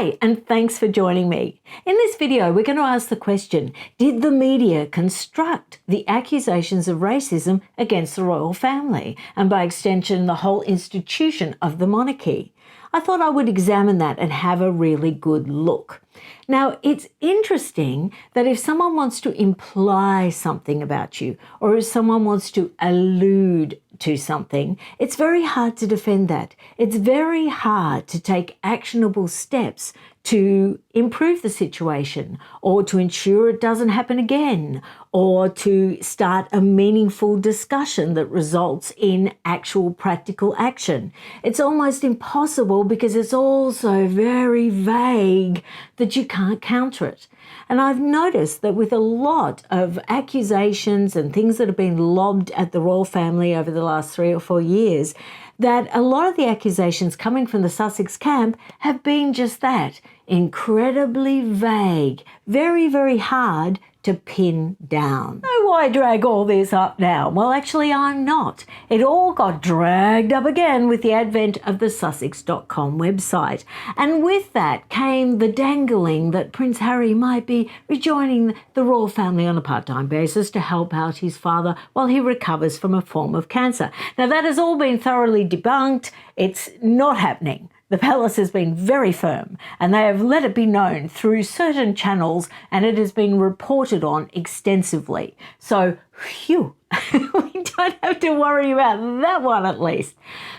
Hi, and thanks for joining me. In this video, we're going to ask the question, did the media construct the accusations of racism against the royal family, and by extension, the whole institution of the monarchy? I thought I would examine that and have a really good look. Now, it's interesting that if someone wants to imply something about you, or if someone wants to allude to something, it's very hard to defend that. It's very hard to take actionable steps to improve the situation, or to ensure it doesn't happen again, or to start a meaningful discussion that results in actual practical action. It's almost impossible because it's all so very vague that you can't counter it. And I've noticed that with a lot of accusations and things that have been lobbed at the royal family over the last 3 or 4 years, that a lot of the accusations coming from the Sussex camp have been just that, incredibly vague, very, very hard to pin down. So why drag all this up now? Well, actually, I'm not. It all got dragged up again with the advent of the Sussex.com website. And with that came the dangling that Prince Harry might be rejoining the royal family on a part-time basis to help out his father while he recovers from a form of cancer. Now, that has all been thoroughly debunked. It's not happening. The palace has been very firm, and they have let it be known through certain channels, and it has been reported on extensively. So, phew, we don't have to worry about that one at least.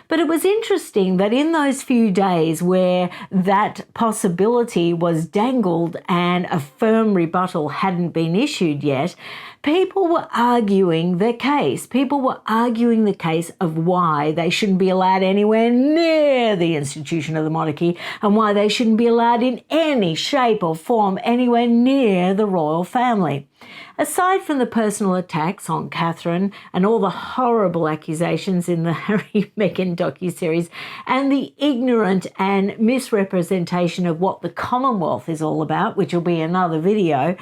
But it was interesting that in those few days where that possibility was dangled and a firm rebuttal hadn't been issued yet, people were arguing their case. People were arguing the case of why they shouldn't be allowed anywhere near the institution of the monarchy, and why they shouldn't be allowed in any shape or form anywhere near the royal family. Aside from the personal attacks on Catherine and all the horrible accusations in the Harry-Meghan docuseries and the ignorant and misrepresentation of what the Commonwealth is all about, which will be another video,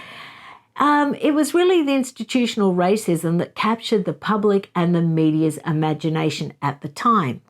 it was really the institutional racism that captured the public and the media's imagination at the time.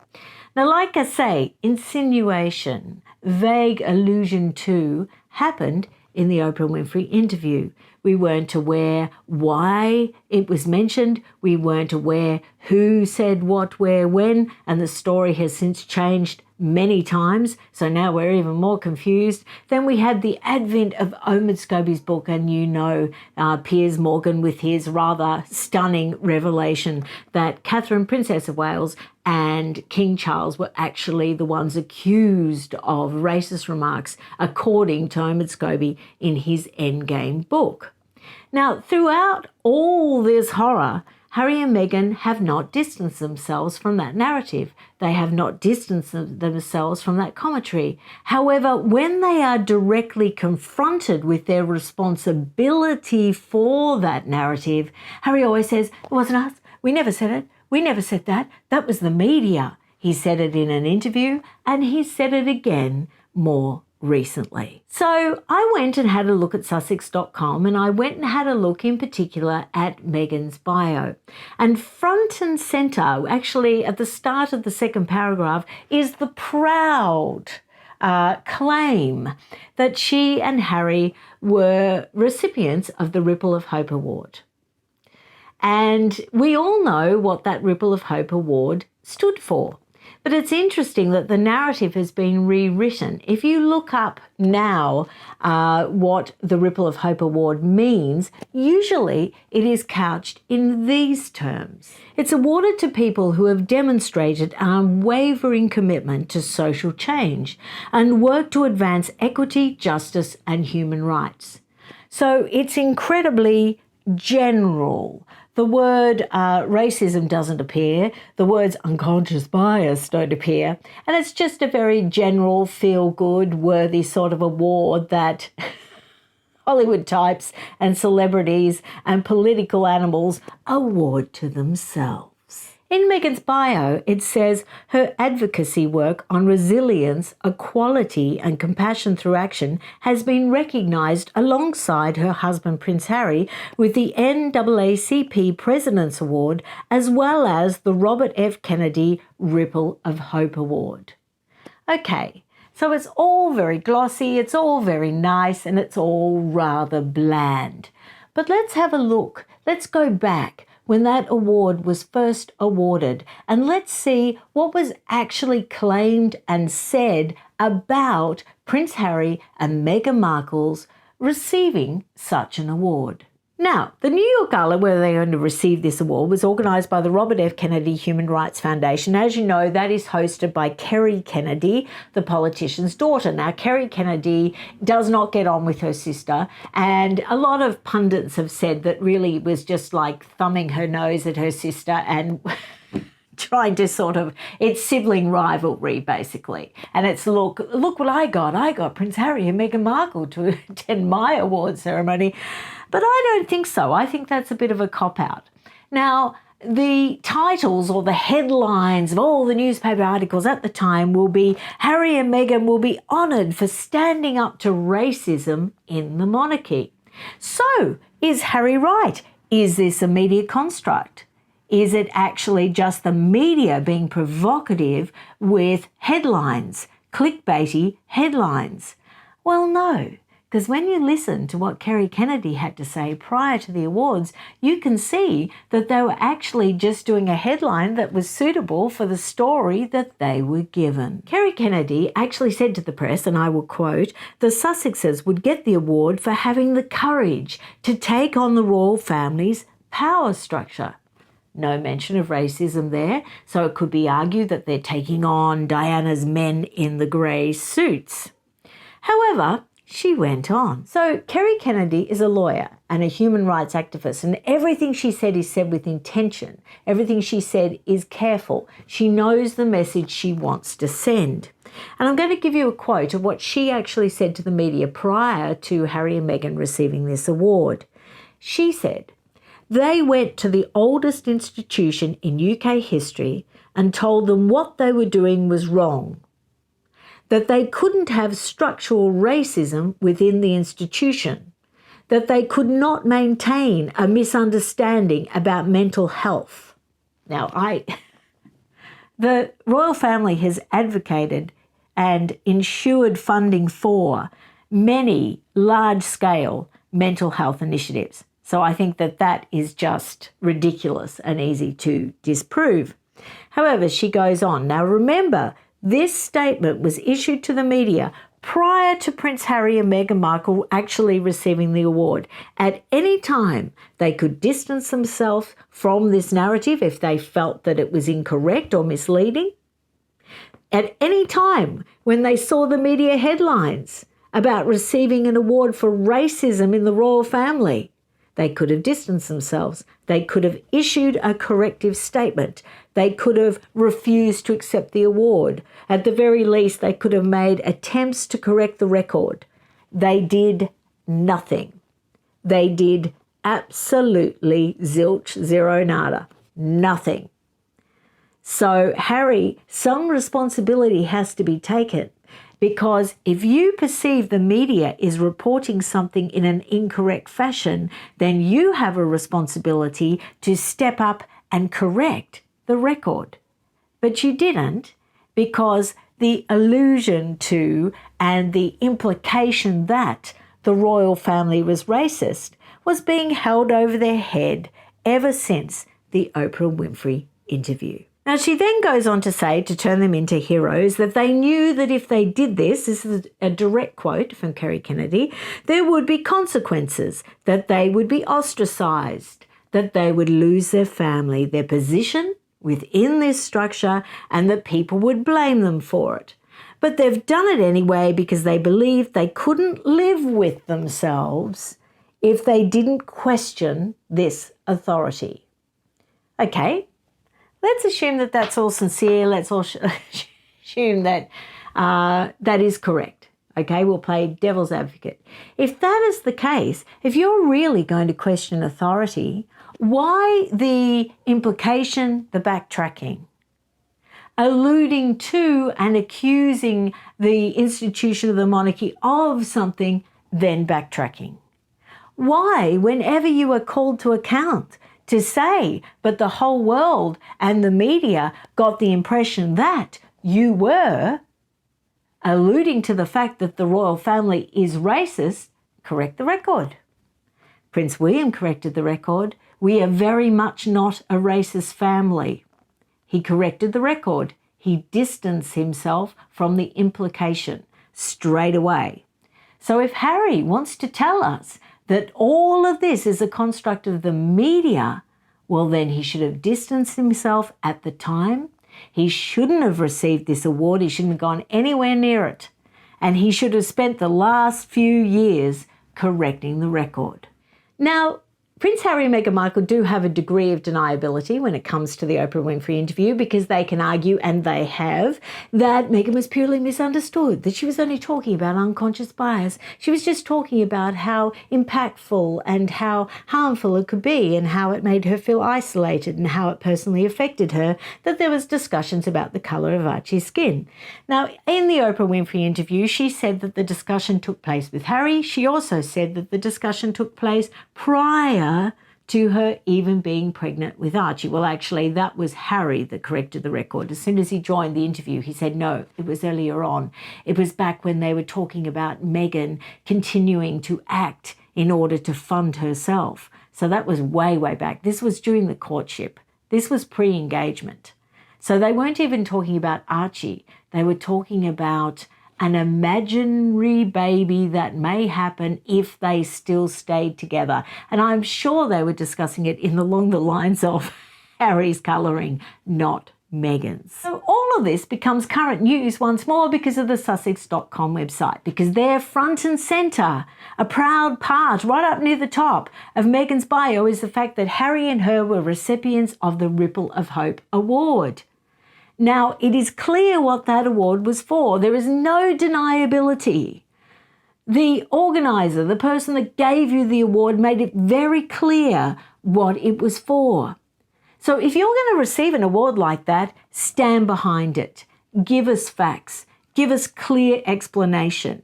Now, like I say, insinuation, vague allusion to, happened in the Oprah Winfrey interview. We weren't aware why it was mentioned. We weren't aware who said what, where, when, and the story has since changed many times, so now we're even more confused. Then we had the advent of Omid Scobie's book, and Piers Morgan with his rather stunning revelation that Catherine, Princess of Wales, and King Charles were actually the ones accused of racist remarks, according to Omid Scobie in his Endgame book. Now, throughout all this horror, Harry and Meghan have not distanced themselves from that narrative. They have not distanced themselves from that commentary. However, when they are directly confronted with their responsibility for that narrative, Harry always says, "It wasn't us. We never said it. We never said that. That was the media." He said it in an interview, and he said it again more recently. So I went and had a look at Sussex.com, and I went and had a look in particular at Meghan's bio. And front and centre, actually at the start of the second paragraph, is the proud claim that she and Harry were recipients of the Ripple of Hope Award. And we all know what that Ripple of Hope Award stood for. But it's interesting that the narrative has been rewritten. If you look up now what the Ripple of Hope Award means, usually it is couched in these terms. It's awarded to people who have demonstrated an unwavering commitment to social change and work to advance equity, justice, and human rights. So it's incredibly general. The word racism doesn't appear. The words unconscious bias don't appear. And it's just a very general, feel-good, worthy sort of award that Hollywood types and celebrities and political animals award to themselves. In Meghan's bio, it says her advocacy work on resilience, equality, and compassion through action has been recognised alongside her husband Prince Harry with the NAACP President's Award, as well as the Robert F. Kennedy Ripple of Hope Award. Okay, So it's all very glossy, it's all very nice, and it's all rather bland. But let's have a look. Let's go back when that award was first awarded, and let's see what was actually claimed and said about Prince Harry and Meghan Markle's receiving such an award. Now, the New York Gala where they're going to receive this award was organised by the Robert F. Kennedy Human Rights Foundation. As you know, that is hosted by Kerry Kennedy, the politician's daughter. Now, Kerry Kennedy does not get on with her sister, and a lot of pundits have said that really it was just like thumbing her nose at her sister and trying to sort of, it's sibling rivalry basically. And it's look what I got. I got Prince Harry and Meghan Markle to attend my award ceremony. But I don't think so. I think that's a bit of a cop-out. Now, the titles or the headlines of all the newspaper articles at the time will be Harry and Meghan will be honoured for standing up to racism in the monarchy. So, is Harry right? Is this a media construct? Is it actually just the media being provocative with headlines, clickbaity headlines? Well, no. Because when you listen to what Kerry Kennedy had to say prior to the awards, you can see that they were actually just doing a headline that was suitable for the story that they were given. Kerry Kennedy actually said to the press, and I will quote, "The Sussexes would get the award for having the courage to take on the royal family's power structure." No mention of racism there, so it could be argued that they're taking on Diana's men in the grey suits. However, she went on. So Kerry Kennedy is a lawyer and a human rights activist, and everything she said is said with intention. Everything she said is careful. She knows the message she wants to send. And I'm going to give you a quote of what she actually said to the media prior to Harry and Meghan receiving this award. She said, "They went to the oldest institution in UK history and told them what they were doing was wrong, that they couldn't have structural racism within the institution, that they could not maintain a misunderstanding about mental health." Now, the royal family has advocated and ensured funding for many large-scale mental health initiatives. So I think that that is just ridiculous and easy to disprove. However, she goes on. Now, remember, this statement was issued to the media prior to Prince Harry and Meghan Markle actually receiving the award. At any time, they could distance themselves from this narrative if they felt that it was incorrect or misleading. At any time, when they saw the media headlines about receiving an award for racism in the royal family, they could have distanced themselves. They could have issued a corrective statement. They could have refused to accept the award. At the very least, they could have made attempts to correct the record. They did nothing. They did absolutely zilch, zero, nada. Nothing. So, Harry, some responsibility has to be taken. Because if you perceive the media is reporting something in an incorrect fashion, then you have a responsibility to step up and correct the record. But you didn't, because the allusion to and the implication that the royal family was racist was being held over their head ever since the Oprah Winfrey interview. Now, she then goes on to say, to turn them into heroes, that they knew that if they did this is a direct quote from Kerry Kennedy, there would be consequences, that they would be ostracised, that they would lose their family, their position within this structure, and that people would blame them for it. But they've done it anyway because they believed they couldn't live with themselves if they didn't question this authority. Okay. Let's assume that that's all sincere. Let's all assume that that is correct. Okay, we'll play devil's advocate. If that is the case, if you're really going to question authority, why the implication, the backtracking? Alluding to and accusing the institution of the monarchy of something, then backtracking. Why, whenever you are called to account, to say, but the whole world and the media got the impression that you were, alluding to the fact that the royal family is racist, correct the record. Prince William corrected the record. We are very much not a racist family. He corrected the record. He distanced himself from the implication straight away. So if Harry wants to tell us that all of this is a construct of the media, well, then he should have distanced himself at the time. He shouldn't have received this award. He shouldn't have gone anywhere near it. And he should have spent the last few years correcting the record. Now, Prince Harry and Meghan Markle do have a degree of deniability when it comes to the Oprah Winfrey interview, because they can argue, and they have, that Meghan was purely misunderstood, that she was only talking about unconscious bias. She was just talking about how impactful and how harmful it could be and how it made her feel isolated and how it personally affected her, that there was discussions about the colour of Archie's skin. Now, in the Oprah Winfrey interview, she said that the discussion took place with Harry. She also said that the discussion took place prior to her even being pregnant with Archie. Well, actually, that was Harry that corrected the record. As soon as he joined the interview, he said, no, it was earlier on. It was back when they were talking about Meghan continuing to act in order to fund herself. So that was way, way back. This was during the courtship. This was pre-engagement. So they weren't even talking about Archie. They were talking about an imaginary baby that may happen if they still stayed together. And I'm sure they were discussing it along the lines of Harry's colouring, not Meghan's. So all of this becomes current news once more because of the Sussex.com website, because they're front and centre. A proud part right up near the top of Meghan's bio is the fact that Harry and her were recipients of the Ripple of Hope Award. Now, it is clear what that award was for. There is no deniability. The organiser, the person that gave you the award, made it very clear what it was for. So if you're going to receive an award like that, stand behind it. Give us facts. Give us clear explanation.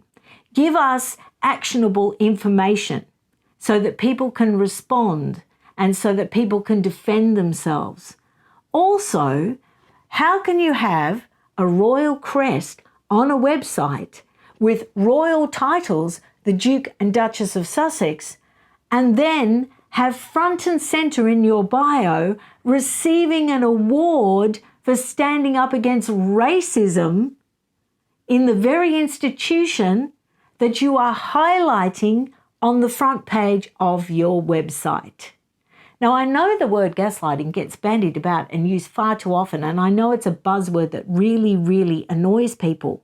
Give us actionable information so that people can respond and so that people can defend themselves. Also, how can you have a royal crest on a website with royal titles, the Duke and Duchess of Sussex, and then have front and centre in your bio receiving an award for standing up against racism in the very institution that you are highlighting on the front page of your website? Now, I know the word gaslighting gets bandied about and used far too often, and I know it's a buzzword that really, really annoys people.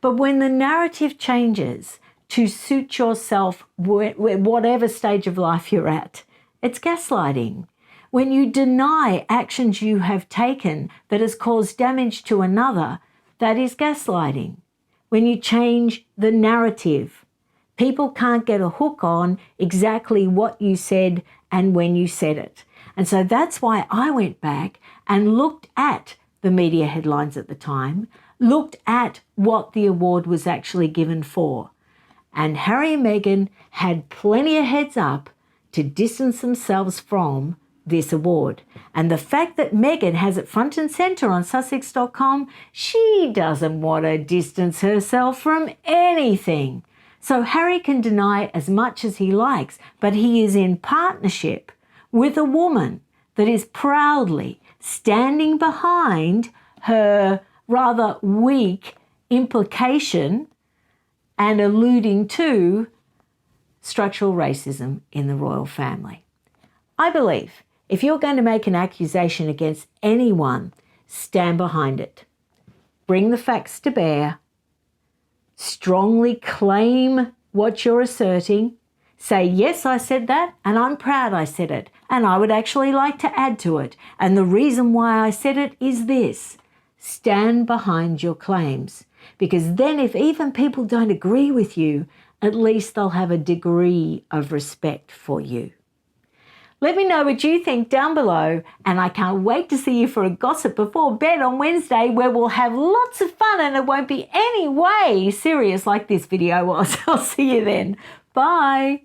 But when the narrative changes to suit yourself, whatever stage of life you're at, it's gaslighting. When you deny actions you have taken that has caused damage to another, that is gaslighting. When you change the narrative, people can't get a hook on exactly what you said and when you said it. And so that's why I went back and looked at the media headlines at the time, looked at what the award was actually given for. And Harry and Meghan had plenty of heads up to distance themselves from this award. And the fact that Meghan has it front and centre on Sussex.com, she doesn't want to distance herself from anything. So Harry can deny as much as he likes, but he is in partnership with a woman that is proudly standing behind her rather weak implication and alluding to structural racism in the royal family. I believe if you're going to make an accusation against anyone, stand behind it. Bring the facts to bear. Strongly claim what you're asserting. Say, yes, I said that, and I'm proud I said it, and I would actually like to add to it. And the reason why I said it is this. Stand behind your claims, because then if even people don't agree with you, at least they'll have a degree of respect for you. Let me know what you think down below, and I can't wait to see you for a gossip before bed on Wednesday, where we'll have lots of fun and it won't be any way serious like this video was. I'll see you then. Bye.